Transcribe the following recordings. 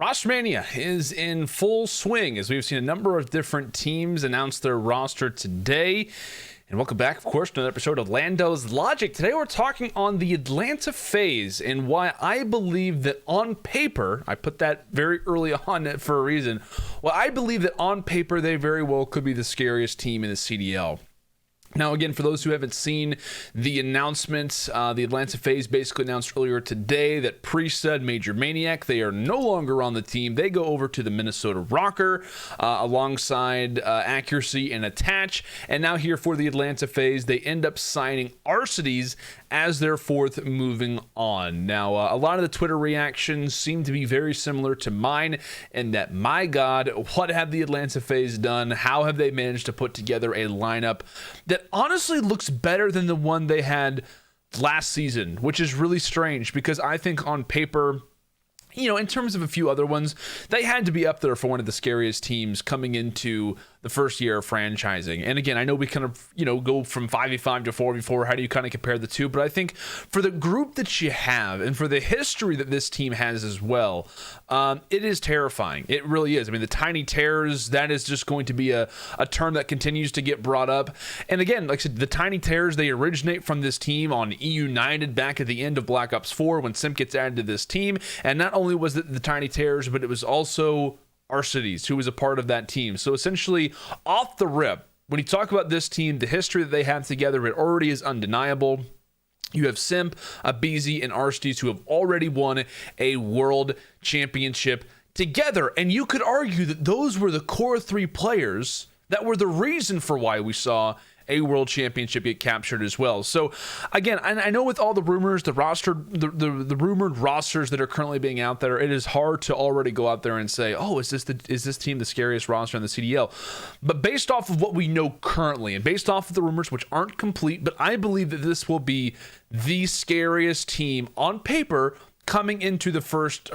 Roster Mania is in full swing as we've seen a number of different teams announce their roster today. And welcome back, of course, to another episode of LandO's Logic. Today we're talking on the Atlanta FaZe and why I believe that on paper, I put that very early on for a reason, well, I believe that on paper they very well could be the scariest team in the CDL. Now, again, for those who haven't seen the announcements, the Atlanta FaZe basically announced earlier today that Priesthood, Major Maniac, they are no longer on the team. They go over to the Minnesota Rocker alongside Accuracy and Attach. And now here for the Atlanta FaZe, they end up signing Arcitys as their fourth moving on. Now, a lot of the Twitter reactions seem to be very similar to mine, and that, my God, what have the Atlanta FaZe done? How have they managed to put together a lineup that honestly looks better than the one they had last season, which is really strange because I think on paper, you know, in terms of a few other ones, they had to be up there for one of the scariest teams coming into the first year of franchising. And again, I know we kind of, you know, go from 5v5 to 4v4. How do you kind of compare the two? But I think for the group that you have and for the history that this team has as well, it is terrifying. It really is. I mean, the tiny terrors, that is just going to be a term that continues to get brought up. And again, like I said, the tiny terrors, they originate from this team on E United back at the end of Black Ops 4 when Simp gets added to this team. And not only was it the tiny terrors, but it was also Arcitys, who was a part of that team. So essentially, off the rip, when you talk about this team, the history that they have together, it already is undeniable. You have Simp, Abizi, and Arcitys, who have already won a world championship together. And you could argue that those were the core three players that were the reason for why we saw a world championship get captured as well. So again, I know with all the rumors, the rumored rosters that are currently being out there, it is hard to already go out there and say, oh, is this team the scariest roster in the CDL? But based off of what we know currently and based off of the rumors, which aren't complete, but I believe that this will be the scariest team on paper coming into the first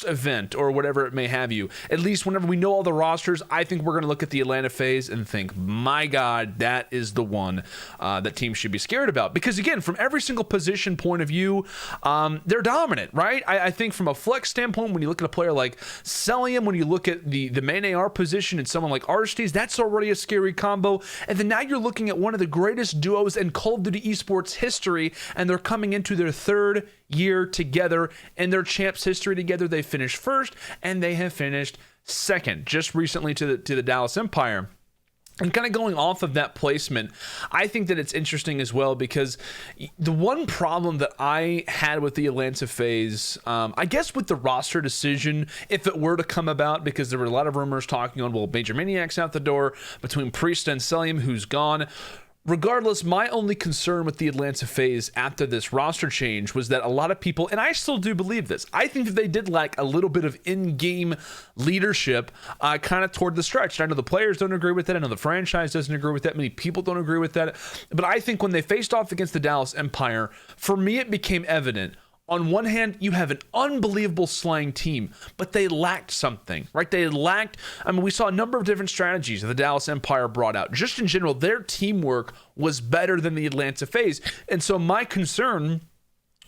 event or whatever it may have you. At least whenever we know all the rosters, I think we're going to look at the Atlanta FaZe and think, my God, that is the one that teams should be scared about. Because again, from every single position point of view, they're dominant, right? I think from a flex standpoint, when you look at a player like Celium, when you look at the main AR position and someone like Arcitys, that's already a scary combo. And then now you're looking at one of the greatest duos in Call of Duty esports history, and they're coming into their third year together in their champs history together. They finished first and they have finished second just recently to the Dallas Empire. And kind of going off of that placement, I think that it's interesting as well because the one problem that I had with the Atlanta FaZe, I guess with the roster decision, if it were to come about, because there were a lot of rumors talking on, well, Major Maniac's out the door between Priest and Celium, who's gone. Regardless, my only concern with the Atlanta FaZe after this roster change was that a lot of people, and I still do believe this, I think that they did lack a little bit of in-game leadership kind of toward the stretch. And I know the players don't agree with that. I know the franchise doesn't agree with that. Many people don't agree with that. But I think when they faced off against the Dallas Empire, for me, it became evident. On one hand, you have an unbelievable slaying team, but they lacked something, right? We saw a number of different strategies that the Dallas Empire brought out. Just in general, their teamwork was better than the Atlanta FaZe. And so my concern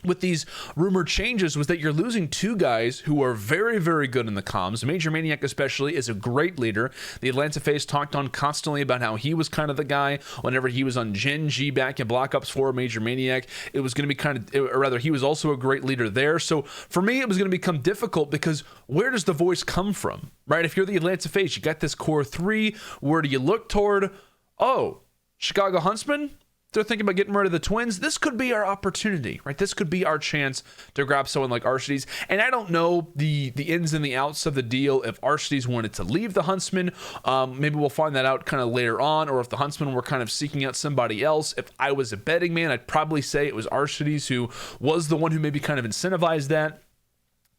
with these rumored changes was that you're losing two guys who are very, very good in the comms. Major Maniac especially is a great leader. The Atlanta FaZe talked on constantly about how he was kind of the guy whenever he was on Gen G back in Black Ops 4, Major Maniac. It was going to be or rather, he was also a great leader there. So for me, it was going to become difficult because where does the voice come from, right? If you're the Atlanta FaZe, you got this core three. Where do you look toward? Oh, Chicago Huntsmen? They're thinking about getting rid of the Twins. This could be our opportunity, right? This could be our chance to grab someone like Arcitys. And I don't know the ins and the outs of the deal if Arcitys wanted to leave the Huntsman. Maybe we'll find that out kind of later on, or if the Huntsman were kind of seeking out somebody else. If I was a betting man, I'd probably say it was Arcitys who was the one who maybe kind of incentivized that.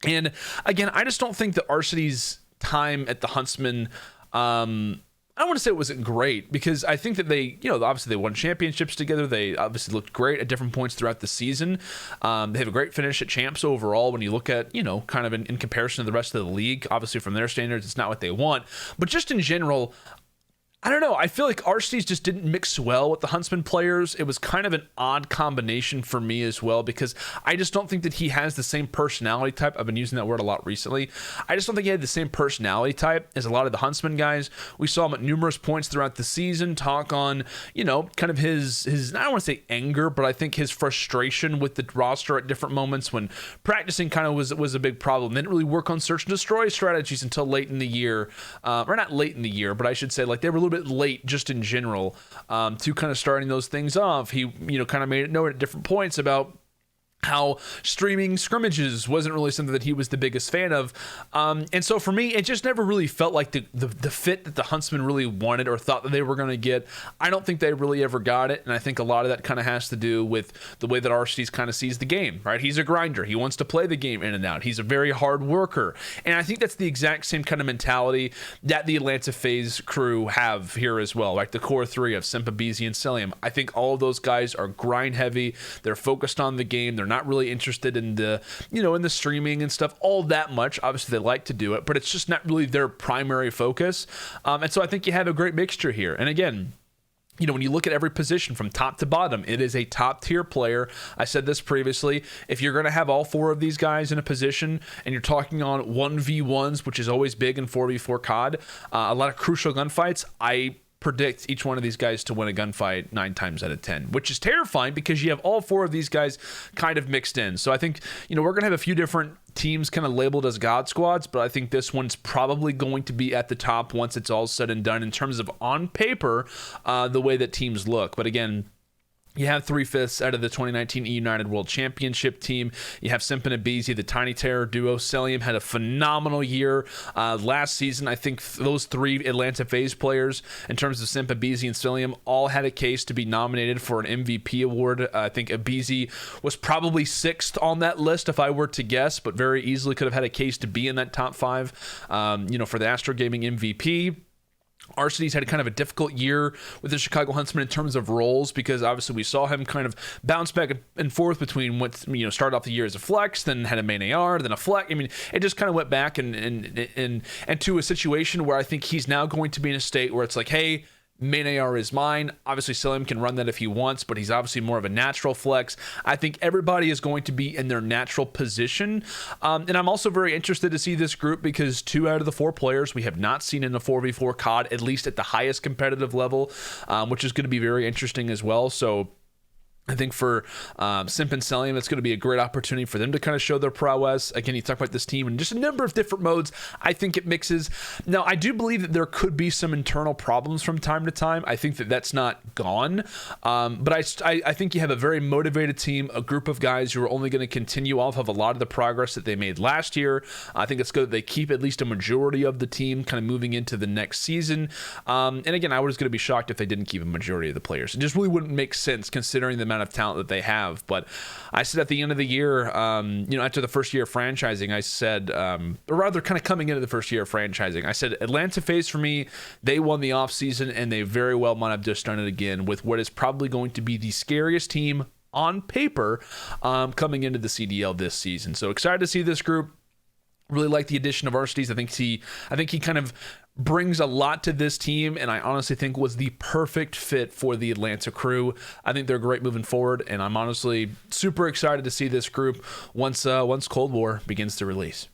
And again, I just don't think that Arcitys' time at the Huntsman, I don't want to say it wasn't great because I think that they, obviously they won championships together. They obviously looked great at different points throughout the season. They have a great finish at champs overall when you look at, kind of in comparison to the rest of the league. Obviously from their standards, it's not what they want. But just in general, I don't know. I feel like Arcitys just didn't mix well with the Huntsman players. It was kind of an odd combination for me as well, because I just don't think that he has the same personality type. I've been using that word a lot recently. I just don't think he had the same personality type as a lot of the Huntsman guys. We saw him at numerous points throughout the season talk on, kind of his I don't want to say anger, but I think his frustration with the roster at different moments when practicing kind of was a big problem. They didn't really work on search and destroy strategies until late in the year, or not late in the year, but I should say like they were a little bit late just in general to kind of starting those things off. He kind of made it known at different points about how streaming scrimmages wasn't really something that he was the biggest fan of. And so for me, it just never really felt like the fit that the Huntsmen really wanted or thought that they were going to get. I don't think they really ever got it. And I think a lot of that kind of has to do with the way that Arcitys kind of sees the game, right? He's a grinder. He wants to play the game in and out. He's a very hard worker. And I think that's the exact same kind of mentality that the Atlanta FaZe crew have here as well. Like the core three of Simpa, BZ, and Cilium. I think all of those guys are grind heavy. They're focused on the game. They're not really interested in the in the streaming and stuff all that much. Obviously they like to do it, but it's just not really their primary focus. And so I think you have a great mixture here. And again, when you look at every position from top to bottom, it is a top tier player. I said this previously. If you're going to have all four of these guys in a position and you're talking on 1v1s, which is always big in 4v4 COD, a lot of crucial gunfights, I predict each one of these guys to win a gunfight 9 times out of 10, which is terrifying because you have all four of these guys kind of mixed in. So I think, we're going to have a few different teams kind of labeled as God squads, but I think this one's probably going to be at the top once it's all said and done in terms of on paper, the way that teams look. But again, you have 3/5 out of the 2019 E-United World Championship team. You have Simpa and BZ, the Tiny Terror duo. Cilium had a phenomenal year last season. I think those three Atlanta FaZe players, in terms of Simpa, BZ, and Cilium, all had a case to be nominated for an MVP award. I think BZ was probably 6th on that list if I were to guess, but very easily could have had a case to be in that top 5, for the Astro Gaming MVP. Arcitys had kind of a difficult year with the Chicago Huntsmen in terms of roles, because obviously we saw him kind of bounce back and forth between what started off the year as a flex, then had a main AR, then a flex. I mean, it just kind of went back and to a situation where I think he's now going to be in a state where it's like, hey, main AR is mine. Obviously, Cilium can run that if he wants, but he's obviously more of a natural flex. I think everybody is going to be in their natural position. And I'm also very interested to see this group because 2 out of the 4 players we have not seen in the 4v4 COD, at least at the highest competitive level, which is going to be very interesting as well. So I think for Simp and Cilium, it's going to be a great opportunity for them to kind of show their prowess. Again, you talk about this team in just a number of different modes. I think it mixes. Now, I do believe that there could be some internal problems from time to time. I think that that's not gone. But I think you have a very motivated team, a group of guys who are only going to continue off of a lot of the progress that they made last year. I think it's good that they keep at least a majority of the team kind of moving into the next season. And again, I was going to be shocked if they didn't keep a majority of the players. It just really wouldn't make sense considering the amount of talent that they have. But I said at the end of the year, after the first year of franchising, I said, or rather kind of coming into the first year of franchising, I said Atlanta FaZe, for me, they won the offseason, and they very well might have just done it again with what is probably going to be the scariest team on paper coming into the CDL this season. So excited to see this group. Really like the addition of Arcitys. I think he kind of brings a lot to this team, and I honestly think was the perfect fit for the Atlanta crew. I think they're great moving forward, and I'm honestly super excited to see this group once Cold War begins to release.